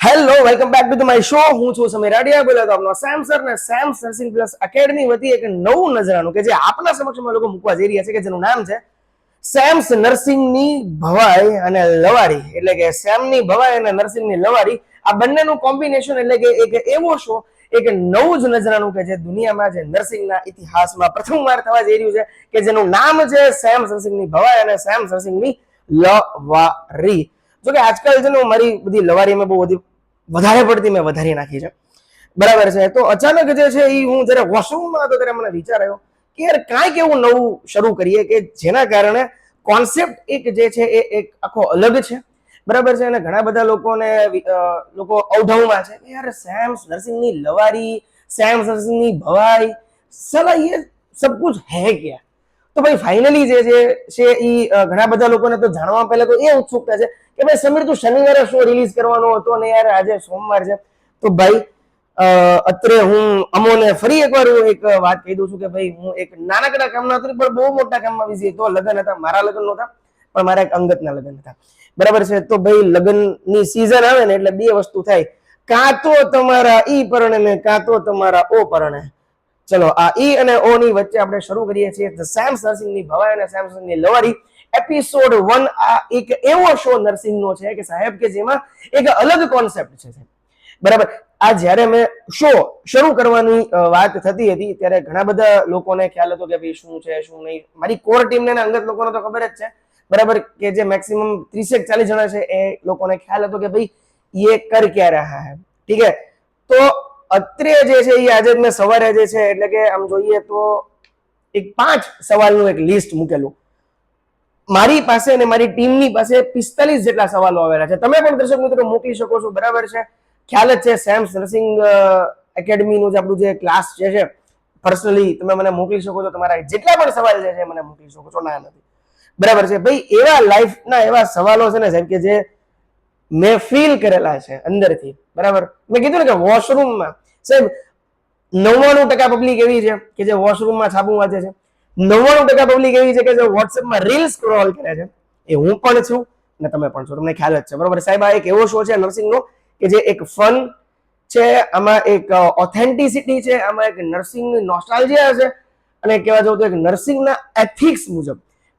Hello, welcome back to my show. હું છું સમીર રાડિયા, બોલે તો આપનો સેમ સર ને સેમ નર્સિંગ પ્લસ એકેડમી વતી એક નવું નજરાનું કે જે આપના સમક્ષમાં લોકો મૂકવા જઈ રહ્યા છે કે જેનું નામ છે સેમ્સ નર્સિંગની ભવાઈ અને લવારી. એટલે કે સેમની ભવાઈ અને નર્સિંગની લવારી, આ બંનેનું કોમ્બિનેશન એટલે કે એક એવો શો, એક નવું જ નજરાનું કે જે દુનિયામાં જે નર્સિંગના ઇતિહાસમાં પ્રથમવાર થવા જઈ રહ્યું છે કે જેનું નામ છે સેમ્સ નર્સિંગની ભવાઈ અને સેમ્સ નર્સિંગની લવારી. જો કે આજકાલ છે ને મારી બધી લવારી મેં બહુ બધી વધારે પડતી મેં વધારી નાખી છે, બરાબર છે. તો અચાનક જે છે એ હું જયારે વોશરૂમમાં હતો ત્યારે મને વિચાર આવ્યો કે યાર કાંઈક એવું નવું શરૂ કરીએ કે જેના કારણે કોન્સેપ્ટ એક જે છે એ એક આખો અલગ છે, બરાબર છે. અને ઘણા બધા લોકો અવઢવમાં છે કે યાર સેમ્સ નર્સિંગની લવારી, સેમ્સ નર્સિંગની ભવાઈ, સલા ये सब कुछ है क्या? તો ભાઈ ફાઇનલી જે છે એ ઘણા બધા લોકોને તો જાણવા પહેલા તો એ ઉત્સુકતા છે કે ભાઈ સમીર તું શનિવારે શો રિલીઝ કરવાનો હતો અને યાર આજે સોમવાર છે. તો ભાઈ અત્રે હું અમોને ફરી એકવાર હું એક વાત કહી દઉં છું કે ભાઈ હું એક નાનકડા કામના હતો પણ બહુ મોટા કામમાં બિઝી હતો. લગ્ન હતા, મારા લગ્ન નહોતા પણ મારા એક અંગતના લગ્ન હતા, બરાબર છે. તો ભાઈ લગ્નની સિઝન આવે ને એટલે બે વસ્તુ થાય, કાં તો તમારા ઈ પરણે ને કાં તો તમારા ઓ પરણે. ચલો આ ઈ અને ઓ ની વચ્ચે આપણે શરૂ કરીએ છીએ ધ સેમ્સ નર્સિંગની ભવાઈ અને સેમ્સ નર્સિંગની લવારી એપિસોડ 1. આ એક એવો શો નર્સિંગનો છે કે સાહેબ કે જેમાં એક અલગ કોન્સેપ્ટ છે, બરાબર. આ જ્યારે મેં શો શરૂ કરવાની વાત થતી હતી ત્યારે ઘણા બધા લોકોને ખ્યાલ હતો કે ભાઈ શું છે શું નહીં. મારી કોર ટીમને અંગત લોકોને તો ખબર જ છે, બરાબર, કે જે મેક્સિમમ 30-40 જણા છે એ લોકોને ખ્યાલ હતો કે ભાઈ ये कर क्या रहा है, ठीक है. તો અત્રે જે છે એ આજે મેં સવારે જે છે એટલે કે આમ જોઈએ તો એક 5 સવાલનું એક લિસ્ટ મૂકેલું મારી પાસે અને મારી ટીમની પાસે 45 જેટલા સવાલો આવેલા છે. તમે પણ દર્શક મિત્રો મોકલી શકો છો, બરાબર છે. ખ્યાલ જ છે સેમ્સ નર્સિંગ એકેડમીનું જે આપણું જે ક્લાસ છે પર્સનલી તમે મને મોકલી શકો છો. તમારા જેટલા પણ સવાલ છે મને મોકલી શકો છો, ના નથી, બરાબર છે. ભાઈ એવા લાઈફના એવા સવાલો છે ને સાહેબ કે જે મેં ફીલ કરેલા છે અંદરથી, બરાબર. મેં કીધું ને કે વોશરૂમમાં સાહેબ 99% પબ્લિક એવી છે કે જે વોશરૂમમાં છાપું વાંચે છે, 99% પબ્લિક એવી છે કે જે વોટ્સએપમાં રીલ સ્ક્રોલ કરે છે. એ હું પણ છું ને તમે પણ છો, તમને ખ્યાલ જ છે, બરાબર. સાહેબ આ એક એવો શો છે નર્સિંગનો કે જે એક ફન છે, આમાં એક ઓથેન્ટિસિટી છે, આમાં એક નર્સિંગ નોસ્ટાલ્જિયા છે અને કહેવા જાવ તો એક નર્સિંગના એથિક્સ મુજબ,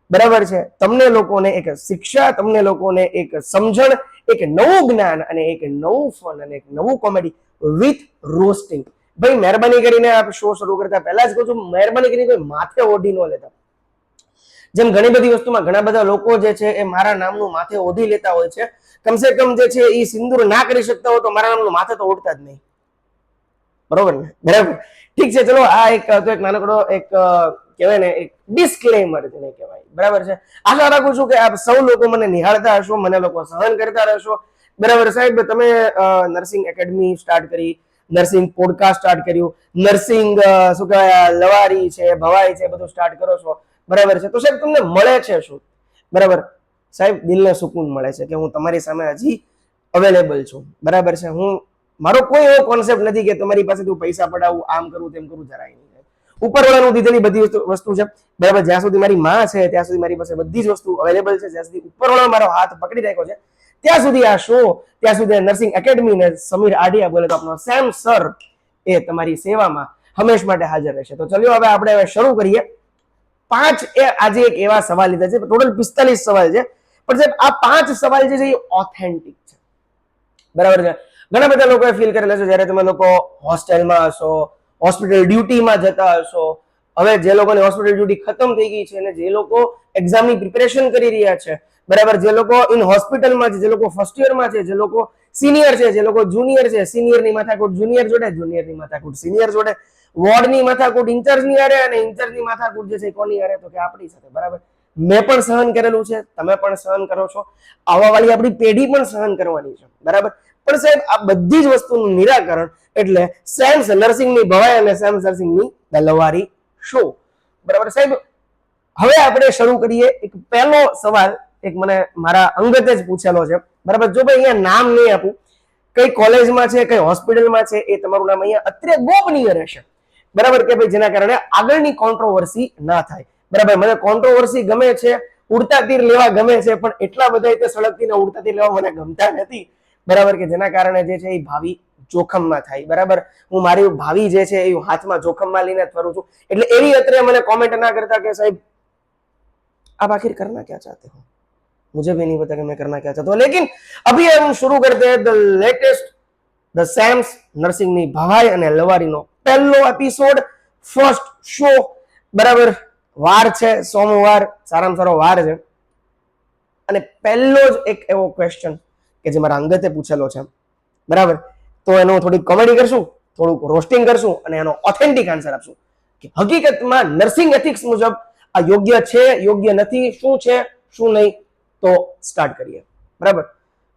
બરાબર છે, તમને લોકોને એક શિક્ષા, તમને લોકોને એક સમજણ, એક નવું જ્ઞાન અને એક નવું ફન અને એક નવું કોમેડી વિથ રોસ્ટિંગ. ભાઈ મહેરબાની કરીને આપ શો શરૂ કરતા પહેલા જ કહું છું, મહેરબાની કરીને કોઈ માથે ઓઢી ન લેતા. જેમ ઘણી બધી વસ્તુમાં ઘણા બધા લોકો જે છે એ મારા નામનું માથે ઓઢી લેતા હોય છે. કમસે કમ જે છે એ સિંદૂર ના કરી શકતા હોય તો મારા નામનું માથે તો ઓઢતા જ નહીં, બરોબર ને? બરાબર, ઠીક છે. ચલો આ એક તો એક નાનકડો એક કહેવાય ને એક ડિસ્ક્લેમર જેને કહેવાય, બરાબર છે. આશા રાખું છું કે આપ સૌ લોકો મને નિહાળતા હશો, મને લોકો સહન કરતા રહેશો, બરાબર. સાહેબ તમે નર્સિંગ એકેડમી સ્ટાર્ટ કરી, નર્સિંગ પોડકાસ્ટ સ્ટાર્ટ કર્યું, નર્સિંગ શું કહેવાય લવારી છે, ભવાઈ છે, બધું સ્ટાર્ટ કરો છો, બરાબર છે. તો સાહેબ તમને મળે છે શું? બરાબર સાહેબ, દિલને સુકૂન મળે છે કે હું તમારી સામે હજી અવેલેબલ છું, બરાબર છે. હું મારો કોઈ એવો કોન્સેપ્ટ નથી કે તમારી પાસેથી પૈસા પડાવું, આમ કરું તેમ કરું, જરાય નહીં. ઉપરવાળાનું દીધેલી બધી વસ્તુ છે, બરાબર. જ્યાં સુધી મારી માં છે ત્યાં સુધી મારી પાસે બધી જ વસ્તુ અવેલેબલ છે. જ્યાં સુધી ઉપરવાળો મારો હાથ પકડી રાખ્યો છે ત્યાં સુધી આ શો, ત્યાં સુધી નર્સિંગ એકેડમી ને સમીર આડિયા બોલે તો આપનો સેમ સર એ તમારી સેવામાં હંમેશ માટે હાજર રહેશે. તો ચલો હવે આપણે શરૂ કરીએ. 5 આજે એક એવા સવાલ લીધા છે, ટોટલ 45 સવાલ છે, પણ સાહેબ આ 5 સવાલ જે છે એ ઓથેન્ટિક છે, બરાબર છે. ઘણા બધા લોકોએ ફીલ કરેલા છે જ્યારે તમે લોકો હોસ્ટેલમાં હશો, હોસ્પિટલ ડ્યુટીમાં જતા હશો. હવે જે લોકોની હોસ્પિટલ ડ્યુટી ખતમ થઈ ગઈ છે અને જે લોકો એક્ઝામની પ્રિપેરેશન કરી રહ્યા છે, બરાબર, જે લોકો ઇન હોસ્પિટલમાં છે, જે લોકો ફર્સ્ટ યરમાં છે, જે લોકો સિનિયર છે, જે લોકો જુનિયર છે, સિનિયરની માથાકૂટ જુનિયર જોડે, જુનિયરની માથાકૂટ સિનિયર જોડે, વોર્ડની માથાકૂટ ઇન્ચાર્જની હારે અને ઇન્ચાર્જની માથાકૂટ જે છે કોની હારે, તો કે આપણી સાથે, બરાબર. મેં પણ સહન કરેલું છે, તમે પણ સહન કરો છો, આવવાવાળી આપણી પેઢી પણ સહન કરવાની છે, બરાબર. પણ સાહેબ આ બધી જ વસ્તુનું નિરાકરણ એટલે સેમ્સ નર્સિંગની ભવાઈ અને સેમ્સ નર્સિંગની લવારી શો, બરાબર. સાહેબ હવે આપણે શરૂ કરીએ. એક પહેલો સવાલ એક મને મારા અંગતે જ પૂછેલો છે, બરાબર. જો ભાઈ અહીંયા નામ નહીં આપું, કઈ કોલેજમાં છે, કઈ હોસ્પિટલમાં છે, એ તમારું નામ અહીંયા અત્રે ગોપનીય રહેશે, બરાબર, કે ભાઈ જેના કારણે આગળની કોન્ટ્રોવર્સી ના થાય, બરાબર. મને કોન્ટ્રોવર્સી ગમે છે, ઉડતા તીર લેવા ગમે છે, પણ એટલા બધા તે સળગતી ને ઉડતા તીર લેવા મને ગમતા નથી, બરાબર, કે જેના કારણે જે છે એ ભાવિ જોખમમાં થાય, બરાબર. હું મારી ભાવિ જે છે એ હાથમાં જોખમમાં લઈને ફરું છું. એટલે એવી અત્રે મને કોમેન્ટ ના કરતા કે સાહેબ आप आखिर करना क्या चाहते हो, मुझे भी नहीं पता कि मैं करना क्या चाहता हूँ. लेकिन अभी हम शुरू करते हैं द लेटेस्ट ધ સેમ્સ નર્સિંગની ભવાઈ અને લવારીનો પહેલો એપિસોડ, ફર્સ્ટ શો, બરાબર. વાર છે સોમવાર, સારામાં સારો વાર છે. અને પહેલો જ એક એવો ક્વેશ્ચન કે જે મારા અંગતે પૂછેલો છે, બરાબર. તો એનું થોડી કોમેડી કરશું, થોડુંક રોસ્ટિંગ કરશું અને એનો ઓથેન્ટિક આન્સર આપશું કે હકીકતમાં નર્સિંગ એથિક્સ મુજબ આ યોગ્ય છે, યોગ્ય નથી, શું છે શું નહીં. તો સ્ટાર્ટ કરીએ, બરાબર.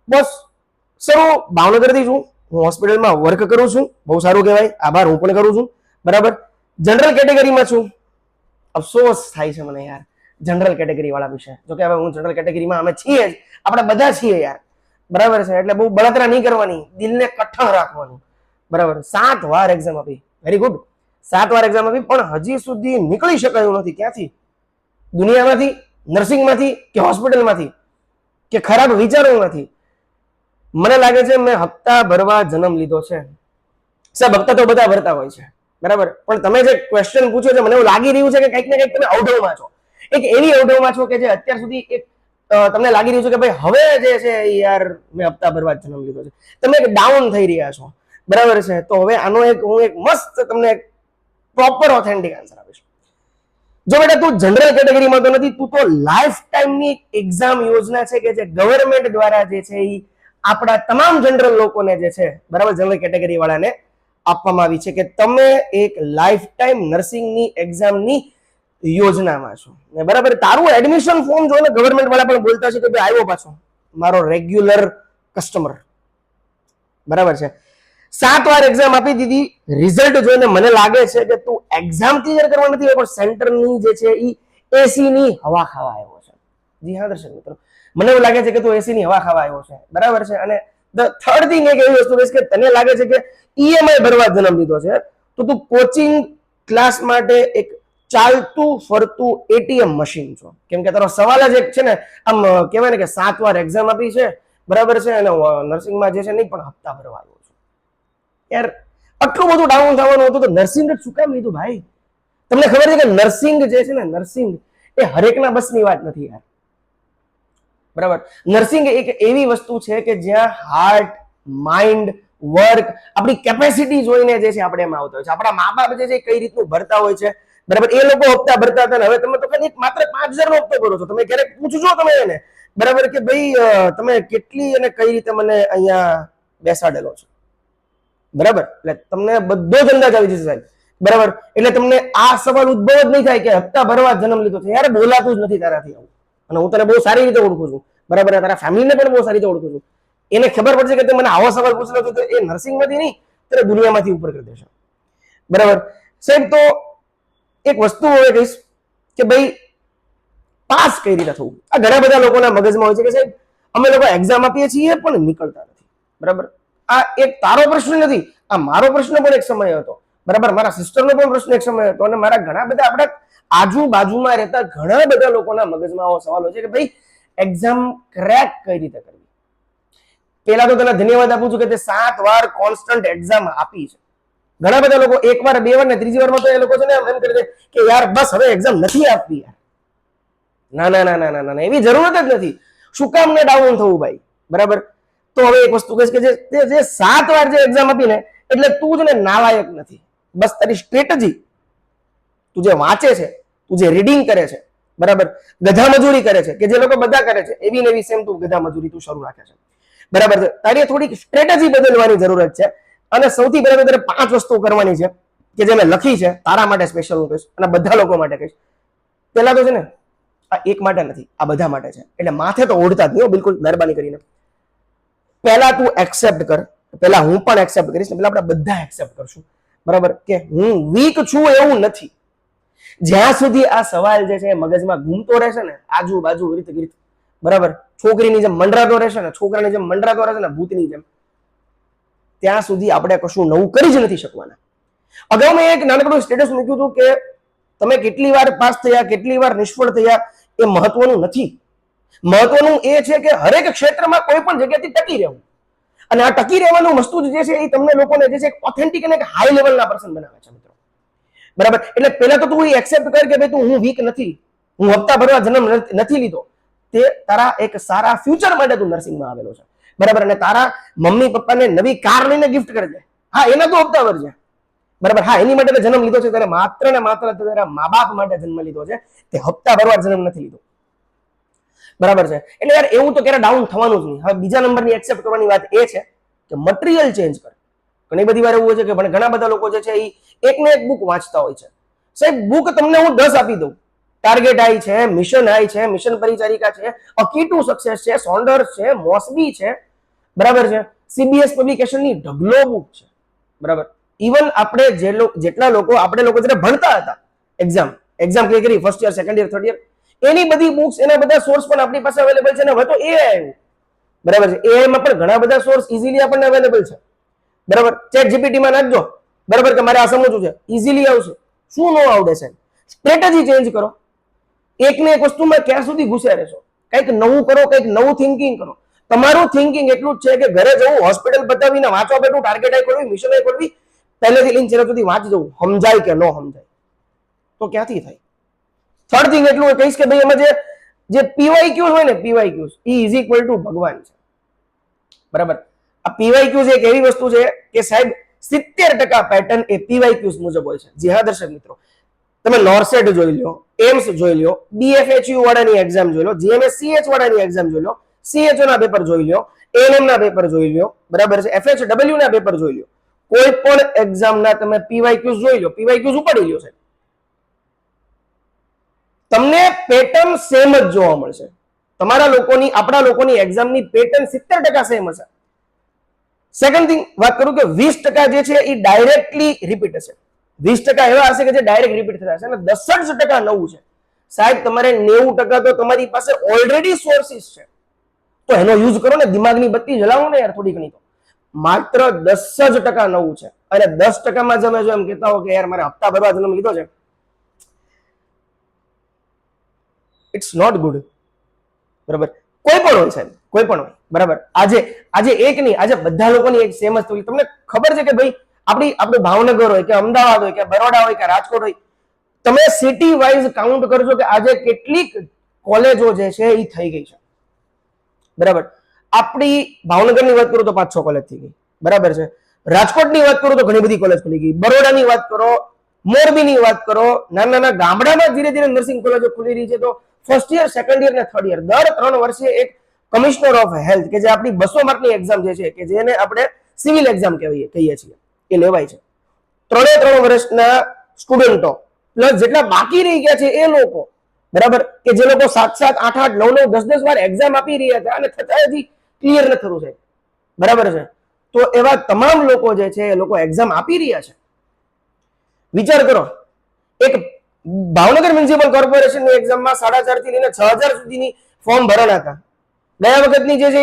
બસ શરૂ ભાવનગરથી છું, હું હોસ્પિટલમાં વર્ક કરું છું, બહુ સારું કહેવાય, આભાર, હું પણ કરું છું, બરાબર. જનરલ કેટેગરીમાં છું. અફસોસ થાય છે મને યાર જનરલ કેટેગરી વાળા વિશે, જોકે હવે હું જનરલ કેટેગરીમાં અમે છીએ જ, આપણે બધા છીએ યાર, બરાબર છે. એટલે બહુ બળતરા નહીં કરવાની, દિલને કઠણ રાખવાનું, બરાબર. 7 વાર એક્ઝામ આપી, વેરી ગુડ, 7 વાર એક્ઝામ આપી, પણ હજી સુધી નીકળી શકાયું નથી. ક્યાંથી? દુનિયામાંથી, નર્સિંગમાંથી, કે હોસ્પિટલમાંથી, કે ખરાબ વિચારોમાંથી. મને લાગે છે મેં હપ્તા ભરવા જન્મ લીધો છે. સાહેબ હપ્તા તો બધા ભરતા હોય છે, બરાબર, પણ તમે જે ક્વેશ્ચન પૂછો છો મને એવું લાગી રહ્યું છે કે કંઈક ને કંઈક તમે અવઢવમાં છો, એક એવી અવઢવમાં છો કે જે અત્યાર સુધી એક તમને લાગી રહ્યું છે કે ભાઈ હવે જે છે યાર મેં હપ્તા ભરવા જન્મ લીધો છે, તમે એક ડાઉન થઈ રહ્યા છો, બરાબર છે. તો હવે આનો એક હું એક મસ્ત તમને પ્રોપર ઓથેન્ટિક આન્સર આપીશ. જો બેટા તું જનરલ કેટેગરીમાં તો નથી, તું તો લાઈફ ટાઈમની એક્ઝામ યોજના છે કે જે ગવર્મેન્ટ દ્વારા જે છે એ આપણા તમામ જનરલ લોકોને જે છે, બરાબર, જનરલ કેટેગરી વાળાને આપવામાં આવી છે કે તમે એક લાઈફ ટાઈમ નર્સિંગની એક્ઝામની યોજનામાં છો, બરાબર. તારું એડમિશન ફોર્મ જોઈને ગવર્મેન્ટ વાળા પણ બોલતા છે કે ભાઈ આવ્યો પાછો મારો રેગ્યુલર કસ્ટમર, બરાબર છે. 7 વાર એક્ઝામ આપી દીધી, રિઝલ્ટ જોઈને મને લાગે છે કે તું એક્ઝામ ક્લિયર કરવા નથી પણ સેન્ટરની જે છે એ એસી ની હવા ખાવા આવ્યો છે. જી હા દર્શક મિત્રો, મને એવું લાગે છે કે તું એસી ની હવા ખાવા આવ્યો છે, બરાબર છે. અને ધ થર્ડ થિંગ એક એવી વસ્તુ છે કે તને લાગે છે કે ઈએમઆઈ ભરવા જન્મ લીધો છે, તો તું કોચિંગ ક્લાસ માટે એક ચાલતું ફરતું એટીએમ મશીન છો. કેમ કે તારો સવાલ જ એક છે ને, આમ કહેવાય ને કે 7 વાર એક્ઝામ આપી છે, બરાબર છે, અને નર્સિંગમાં જે છે નહીં પણ હપ્તા ભરવા આવ્યો છું. યાર આટલું બધું ડાઉન થવાનું હતું તો નર્સિંગ જ શું કામ લીધું ભાઈ? તમને ખબર છે કે નર્સિંગ જે છે ને, નર્સિંગ એ હરેકના બસની વાત નથી યાર, બરાબર. નર્સિંગ એક એવી વસ્તુ છે કે જ્યાં હાર્ટ, માઇન્ડ, વર્ક, આપણી કેપેસિટી જોઈને જે છે આપણે એમાં આવતા હોય છે. આપણા મા બાપ જે છે કઈ રીતનું ભરતા હોય છે, બરાબર, એ લોકો હપ્તા ભરતા હતા ને હવે તમે તો ખાલી માત્ર 5000 નો હપ્તો ભરો છો. તમે ક્યારેક પૂછજો તમે એને, બરાબર, કે ભાઈ તમે કેટલી અને કઈ રીતે મને અહીંયા બેસાડેલો છે, બરાબર. એટલે તમને બધો જ અંદાજ આવી જશે સાહેબ, બરાબર. એટલે તમને આ સવાલ ઉદ્ભવ જ નહીં થાય કે હપ્તા ભરવા જન્મ લીધો છે. યાર બોલાતું જ નથી તારાથી આવું, અને હું તને બહુ સારી રીતે ઓળખું છું, બરાબર, તારા ફેમિલીને પણ બહુ સારી રીતે ઓળખું છું. એને ખબર પડશે કે મને આવો સવાલ પૂછેલો તો એ નર્સિંગમાંથી નહીં ત્યારે દુનિયામાંથી ઉપર કરી દેશે, બરાબર સાહેબ. તો એક વસ્તુ હવે કહીશ કે ભાઈ પાસ કઈ રીતે થવું. આ ઘણા બધા લોકોના મગજમાં હોય છે કે સાહેબ અમે લોકો એક્ઝામ આપીએ છીએ પણ નીકળતા નથી, બરાબર. આ એક તારો પ્રશ્ન નથી, આ મારો પ્રશ્ન પણ એક સમય હતો, બરાબર, મારા સિસ્ટરનો પણ પ્રશ્ન એક સમય હતો, અને મારા ઘણા બધા આપણા આજુબાજુમાં રહેતા ઘણા બધા લોકોના મગજમાં આવો સવાલ હોય છે કે ભાઈ એક્ઝામ ક્રેક કઈ રીતે કરવી. પેલા તો તને ધન્યવાદ આપું છું કે તે 7 વાર કોન્સ્ટન્ટ એક્ઝામ આપી છે. ઘણા બધા લોકો 1 વાર 2 વાર ને ત્રીજી વારમાં તો એ લોકો છે ને એમ કરે છે કે યાર બસ હવે એક્ઝામ નથી આપવી યાર. ના ના ના ના ના ના, એવી જરૂરત જ નથી. શું કામ ને ડાઉન થવું ભાઈ, બરાબર. તો હવે એક વસ્તુ કહીશ કે જે 7 વાર જે એક્ઝામ આપીને એટલે તું જ ને નાલાયક નથી. બસ તારી સ્ટ્રેટેજી, તું જે વાંચે છે, તું જે રીડિંગ કરે છે, બરાબર, ગધા મજૂરી કરે છે કે જે લોકો બધા કરે છે એવી ને એવી સેમ તું ગધા મજૂરી તું શરૂ રાખે છે, બરાબર છે. તારી થોડીક સ્ટ્રેટેજી બદલવાની જરૂરત છે. અને સૌથી પહેલા તો તારે 5 વસ્તુ કરવાની છે કે જે મેં લખી છે તારા માટે સ્પેશિયલ હું કહીશ અને બધા લોકો માટે કહીશ. પેલા તો છે ને આ એક માટે નથી, આ બધા માટે છે. એટલે માથે તો ઓઢતા જ નહીં, બિલકુલ મહેરબાની કરીને. પહેલા તું એક્સેપ્ટ કર, પહેલા હું પણ એક્સેપ્ટ કરીશ, પહેલા આપણે બધા એક્સેપ્ટ કરશું, બરાબર, કે હું વીક છું એવું નથી. જ્યાં સુધી આ સવાલ જે છે મગજમાં ઘૂમતો રહેશે ને, આજુબાજુ રીત ગીત, બરાબર, છોકરીની જેમ મંડરાતો રહેશે ને, છોકરાની જેમ મંડરાતો રહેશે ને, ભૂતની જેમ, ત્યાં સુધી આપણે કશું નવું કરી જ નથી શકવાના. અગાઉ મેં એક નાનકડું સ્ટેટસ મૂક્યું હતું કે તમે કેટલી વાર પાસ થયા, કેટલી વાર નિષ્ફળ થયા, એ મહત્વનું નથી. મહત્વનું એ છે કે હરેક ક્ષેત્રમાં કોઈ પણ જગ્યાથી ટકી રહેવું. અને આ ટકી રહેવાનું વસ્તુ જે છે એ તમને લોકોને જે છે ઓથેન્ટિક અને હાઈ લેવલના પર્સન બનાવે છે મિત્રો. બરાબર, એટલે પહેલા તો તું એક્સેપ્ટ કર કે ભાઈ તું હું વીક નથી, હું હપ્તા ભરવા જન્મ નથી લીધો. તે તારા એક સારા ફ્યુચર માટે તું નર્સિંગમાં આવેલો છે. બરાબર, અને તારા મમ્મી પપ્પાને નવી કાર લઈને ગિફ્ટ કરજે. હા, એના તો હપ્તા ભરજે. બરાબર, હા, એની માટે જન્મ લીધો છે, ત્યારે માત્ર ને માત્ર તારા મા બાપ માટે જન્મ લીધો છે, તે હપ્તા ભરવા જન્મ નથી લીધો. બરાબર છે, એટલે યાર એવું તો ક્યારે ડાઉન થવાનું જ નહીં. હવે બીજા નંબરની એક્સેપ્ટ કરવાની વાત એ છે કે મટીરિયલ ચેન્જ કર. ઘણી બધી વાર એવું હોય છે કે ઘણા બધા લોકો જે છે એ એકને એક બુક વાંચતા હોય છે. સાહેબ, બુક તમને હું 10 આપી દઉં, ટાર્ગેટ આઈ છે, મિશન આઈ છે, મિશન પરિચારિકા છે, અકી ટુ સક્સેસ છે, સોન્ડર્સ છે, મોસબી છે, બરાબર છે, સીબીએસ પબ્લિકેશનની ઢગલો બુક છે. બરાબર, ઇવન આપણે જેટલા લોકો આપણે લોકો જ્યારે ભણતા હતા, એક્ઝામ ક્લિયર કરી first year, second year, third year, એની બધી બુક્સ, એના બધા સોર્સ પણ આપણી પાસે અવેલેબલ છે. અને હવે તો એઆઈ આવ્યું. બરાબર છે, એઆઈ માં પણ ઘણા બધા સોર્સ ઇઝીલી આપણને અવેલેબલ છે. બરાબર, ચેટ જીપીટી માં નાખજો, બરાબર, કે મારે આ સમજવું છે, ઇઝીલી આવશે. શું ન આવડે છે? સ્ટ્રેટેજી ચેન્જ કરો. એકને એક વસ્તુમાં ક્યાં સુધી ઘૂસ્યા રહેશો? કંઈક નવું કરો, કંઈક નવું થિંકિંગ કરો. તમારું થિંકિંગ એટલું જ છે કે ઘરે જવું, હોસ્પિટલ બતાવીને વાંચવા બેઠું, ટાર્ગેટ આઈ ખોલવી, મિશન આઈ ખોલવી, પહેલેથી લઈને છેલ્લે સુધી વાંચી જવું, સમજાય કે ન સમજાય તો ક્યાંથી થાય? થર્ડ થિંગ એટલું કહીશ કે ભાઈ એમાં જે પીવાયક્યુઝ હોય ને, પીવાયક્યુઝ ઇઝ ઇક્વલ ટુ ભગવાન છે. બરાબર, આ પીવાયક્યુઝ એક એવી વસ્તુ છે કે સાહેબ 70% પેટર્ન એ પીવાયક્યુઝ મુજબ હોય છે. જી હા દર્શક મિત્રો, તમે નોર્સેટ જોઈ લો, એમ્સ જોઈ લો, બીએફએચયુ વાળાની એક્ઝામ જોઈ લો, જીએમએસસીએચ વાળાની એક્ઝામ જોઈ લો, સીએચઓ ના પેપર જોઈ લો, એએનએમ ના પેપર જોઈ લો, બરાબર છે, એફએચડબલ્યુ ના પેપર જોઈ લો, કોઈ પણ એક્ઝામના તમે પીવાયક્યુઝ જોઈ લો, પીવાયક્યુઝ ઉપાડી લ્યો છે, તમને પેટર્ન સેમ જ જોવા મળશે. તમારા લોકોની, આપણા લોકોની એક્ઝામની પેટર્ન 70% સેમ હશે. સેકન્ડ થિંગ વાત કરું કે 20% જે છે એ ડાયરેક્ટલી રિપીટ હશે. 20% એવા હશે કે જે ડાયરેક્ટ રિપીટ થતા હશે, અને 10% નવું છે. સાહેબ, તમારે 90% તો તમારી પાસે ઓલરેડી સોર્સિસ છે, તો એનો યુઝ કરો ને. દિમાગની બત્તી જલાવો ને યાર થોડી ઘણી. તો માત્ર 10% નવું છે, અને 10%માં તમે જો એમ કહેતા હો કે યાર મારે હપ્તા ભરવા જન્મ લીધો છે, ઇટ્સ નોટ ગુડ. બરાબર, કોઈ પણ હોય સાહેબ, કોઈ પણ હોય. બરાબર, આજે એક નહીં, આજે બધા લોકોની એક સેમ જ હોય. તમને ખબર છે કે ભાઈ આપણું ભાવનગર હોય કે અમદાવાદ હોય કે બરોડા હોય કે રાજકોટ હોય, તમે સિટી વાઇઝ કાઉન્ટ કરજો કે આજે કેટલીક કોલેજો જે છે એ થઈ ગઈ છે. બરાબર, આપણી ભાવનગરની વાત કરું તો 5-6 કોલેજ થઈ ગઈ. બરાબર છે, રાજકોટની વાત કરું તો ઘણી બધી કોલેજ ખુલી ગઈ, બરોડાની વાત કરો, મોરબીની વાત કરો, નાના નાના ગામડામાં ધીરે ધીરે નર્સિંગ કોલેજો ખુલી રહી છે. તો ફર્સ્ટ યર, સેકન્ડ યર ને થર્ડ યર દર 3 વર્ષે એક કમિશનર ઓફ હેલ્થ કે જે આપણી 200 માર્કની એક્ઝામ જે છે, કે જેને આપણે સિવિલ એક્ઝામ કહીએ છીએ, એ લેવાય છે. 3 વર્ષના સ્ટુડન્ટો પ્લસ જેટલા બાકી રહી ગયા છે એ લોકો, બરાબર, કે જે લોકો 7-7, 8-8, 9-9, 10-10 વાર એક્ઝામ આપી રહ્યા છે અને છતાં હજી ક્લિયર ન થયું છે. બરાબર છે, તો એવા તમામ લોકો જે છે એ લોકો એક્ઝામ આપી રહ્યા છે. વિચાર કરો, એક ભાવનગર મ્યુનિસિપલ કોર્પોરેશનની એક્ઝામમાં 4,500 થી લઈને 6,000 સુધીની ફોર્મ ભરાણા હતા. ગયા વખતની જે છે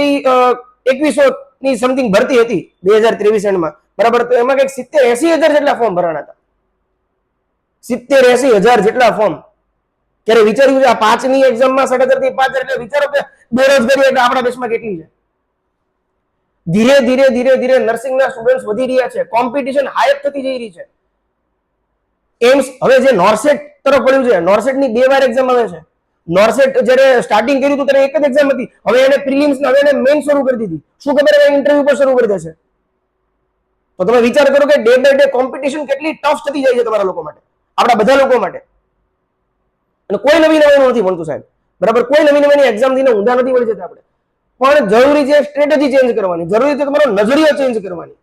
એ 2100 ની સમથિંગ ભરતી હતી 2023 એન્ડમાં. બરાબર, તો એમાં કંઈક 70-80 હજાર જેટલા ફોર્મ ભરાણા હતા. 70-80 હજાર જેટલા ફોર્મ. ત્યારે વિચાર્યું છે આ 5ની એક્ઝામમાં 7,500 થી 5,000, એટલે વિચારો કે બેરોજગારી એટલે આપણા દેશમાં કેટલી છે. ધીરે ધીરે નર્સિંગના સ્ટુડન્ટ્સ વધી રહ્યા છે, કોમ્પિટિશન હાઈ થતી જઈ રહી છે. એમ્સ હવે જે નોર્સેટ તરફ વળ્યું છે, નોર્સેટની 2 વાર એક્ઝામ આવે છે. નોર્સેટ જ્યારે સ્ટાર્ટિંગ કર્યું હતું ત્યારે એક જ એક્ઝામ હતી, હવે એને પ્રિલિમ્સ ને હવે એને મેઇન શરૂ કરી દીધી. શું ખબર, હવે ઇન્ટરવ્યુ પર શરૂ કરી દેશે. તો તમે વિચાર કરો કે ડે બાય ડે કોમ્પિટિશન કેટલી ટફ થતી જાય છે તમારા લોકો માટે, આપણા બધા લોકો માટે. અને કોઈ નવી નથી ભણતું સાહેબ. બરાબર, કોઈ નવી એક્ઝામ થઈને ઊંધા નથી વળી જતા આપણે. પણ જરૂરી છે સ્ટ્રેટેજી ચેન્જ કરવાની, જરૂરી છે તમારો નજરિયો ચેન્જ કરવાની.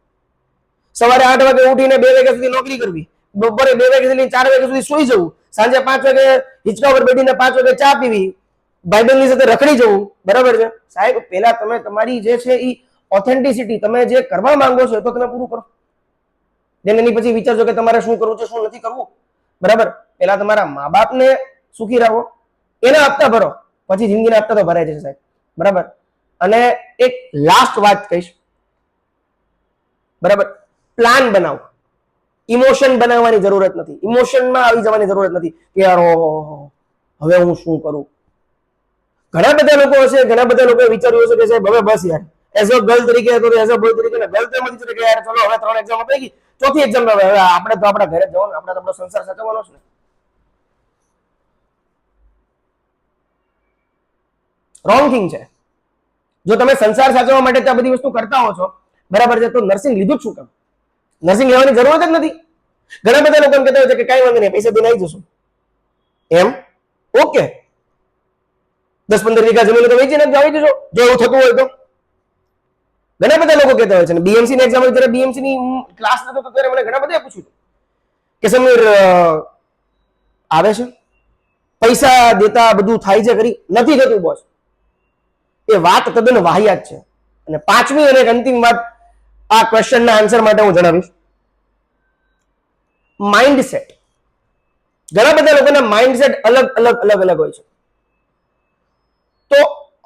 સવારે 8 વાગે ઉઠીને 2 વાગ્યા સુધી નોકરી કરવી, બપોરે 2 વાગ્યા સુધી 4 વાગ્યા સુધી સુઈ જવું, સાંજે 5 વાગે હિંચકા પર બેઠીને 5 વાગે ચા પીવી, ભાઈબંધની સાથે રખડી જવું. બરાબર છે સાહેબ, પહેલા તમે તમારી જે છે એ ઓથેન્ટિસિટી, તમે જે કરવા માંગો છો તો તમે પૂરું કરો. એની પછી વિચારજો કે તમારે શું કરવું છે, શું નથી કરવું. બરાબર, પહેલા તમારા મા બાપને સુખી રાખો, એના હપ્તા ભરો, પછી જિંદગીના હપ્તા તો ભરાય જશે સાહેબ. બરાબર, અને એક લાસ્ટ વાત કહીશ. બરાબર, પ્લાન બનાવો. ઇમોશન બનાવવાની જરૂરત નથી, ઇમોશનમાં આવી જવાની જરૂરત નથી કે યાર હવે હું શું કરું. ઘણા બધા લોકો હશે, ઘણા બધા લોકોએ વિચાર્યું હશે કે સાહેબ હવે બસ યાર, એઝ અ ગર્લ તરીકે હતો, એઝ અ બોય તરીકે ગર્લ તો એમ જ કે યાર ચલો હવે 3 એક્ઝામ અપાઈ ગઈ, ચોથી એક્ઝામ હવે આપણે તો આપણા ઘરે જવાનું, આપણે તો આપણો સંસાર સાચવવાનો છે ને. રોંગ થિંગ છે. જો તમે સંસાર સાચવવા માટે આ બધી વસ્તુ કરતા હો છો, બરાબર છે, તો નર્સિંગ લીધું જ શું કામ? નર્સિંગ લેવાની જરૂરત જ નથી. ઘણા બધા લોકો એમ કહેતા હોય છે કે કઈ વાંધો નહીં, પૈસા દઈને આવી જશું. એમ ઓકે, 10-15 વીઘા જમીન તો વેચીને આવી જજો, જો એવું થતું હોય તો. ઘણા બધા લોકો કહેતા હોય છે. બીએમસી ની એક્ઝામ હોય ત્યારે બીએમસી ની ક્લાસ નતો તો ત્યારે મને ઘણા બધા પૂછ્યું કે સમીર આવે છે, પૈસા દેતા બધું થાય છે ખરી? નથી થતું બોસ. એ વાત તદ્દન વાહિયાત છે. અને પાંચમી અને અંતિમ વાત આ ક્વેશ્ચનના આન્સર માટે હું જણાવીશ. માઇન્ડસેટ. ઘણા બધા લોકોના માઇન્ડસેટ અલગ અલગ અલગ અલગ હોય છે. તો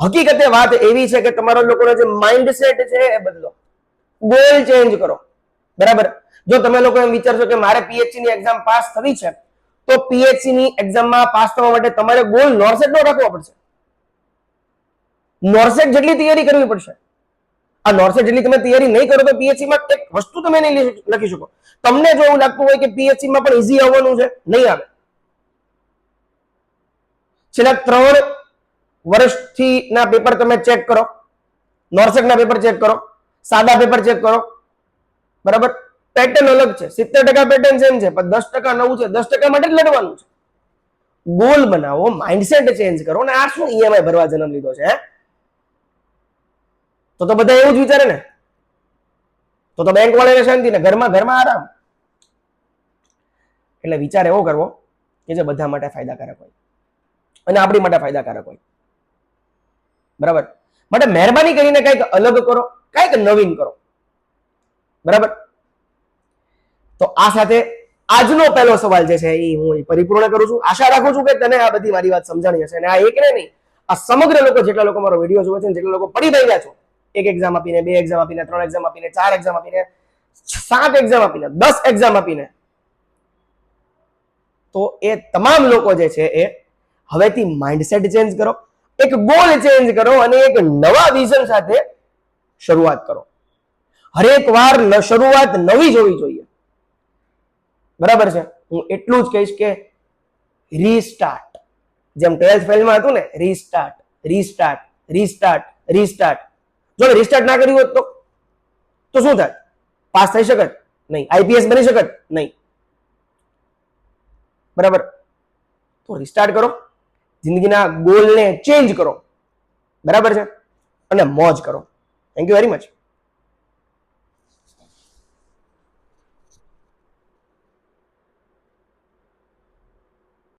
હકીકતે વાત એવી છે કે તમારા લોકોનો જે માઇન્ડસેટ છે એ બદલો, ગોલ ચેન્જ કરો. બરાબર? જો તમે લોકો એમ વિચારશો કે મારે પીએચસી ની એક્ઝામ પાસ થવી છે, તો પીએચસી ની એક્ઝામમાં પાસ થવા માટે તમારે ગોલ નોરસેટ નો રાખવો પડશે. નોરસેટ જેટલી તૈયારી કરવી પડશે. આ નોરસેટ જેટલી તમે તૈયારી નહીં કરો તો પીએચસી માં એક વસ્તુ તમે નહીં લખી શકો. તમને જો એવું લાગતું હોય કે પીએચસી માં પણ ઈઝી આવવાનું છે, નહીં આવે. છેલ્લા 3 વર્ષથી ના પેપર તમે ચેક કરો, નોરસેટ ના પેપર ચેક કરો, સાદા પેપર ચેક કરો. બરાબર? પેટર્ન અલગ છે. 70% પેટર્ન સેમ છે, પણ 10% નવું છે. 10% માટે જ લડવાનું છે. ગોલ બનાવો, માઇન્ડસેટ ચેન્જ કરો. અને આ શું ઈએમઆઈ ભરવા જન્મ લીધો છે? તો બધા એવું જ વિચારે ને. તો બેંક વાળાને શાંતિ ને ઘરમાં આરામ. એટલે વિચાર એવો કરવો કે જે બધા માટે ફાયદાકારક હોય અને આપણી માટે ફાયદાકારક હોય. બરાબર? માટે મહેરબાની કરીને કંઈક અલગ કરો, કંઈક નવીન કરો. બરાબર? તો આ સાથે આજનો પહેલો સવાલ જે છે એ હું પરિપૂર્ણ કરું છું. આશા રાખું છું કે તને આ બધી મારી વાત સમજાણી હશે. અને આ એક ને નહીં, આ સમગ્ર લોકો, જેટલા લોકો મારો વિડીયો જોવે છે, જેટલા લોકો પડી રહ્યા છો, 1 એક્ઝામ આપીને, 2 એક્ઝામ આપીને, 3 એક્ઝામ આપીને, 4 એક્ઝામ આપીને, 7 એક્ઝામ આપીને, 10 એક્ઝામ આપીને, તો એ તમામ લોકો જે છે એ હવેથી માઇન્ડસેટ ચેન્જ કરો, એક ગોલ ચેન્જ કરો અને એક નવા વિઝન સાથે શરૂઆત કરો. હરેક વાર શરૂઆત નવી જ હોવી જોઈએ. બરાબર છે? હું એટલું જ કહીશ કે રીસ્ટાર્ટ. જેમ 12th ફેલમાં હતું ને, રીસ્ટાર્ટ, રીસ્ટાર્ટ, રીસ્ટાર્ટ, રીસ્ટાર્ટ. જો રીસ્ટાર્ટ ના કર્યું હોત તો શું થાય? પાસ થઈ શકત નહીં, આઈપીએસ બની શકત નહીં. બરાબર? તો રિસ્ટાર્ટ કરો, જિંદગીના ગોલને ચેન્જ કરો. બરાબર છે? અને મોજ કરો. Thank you very much.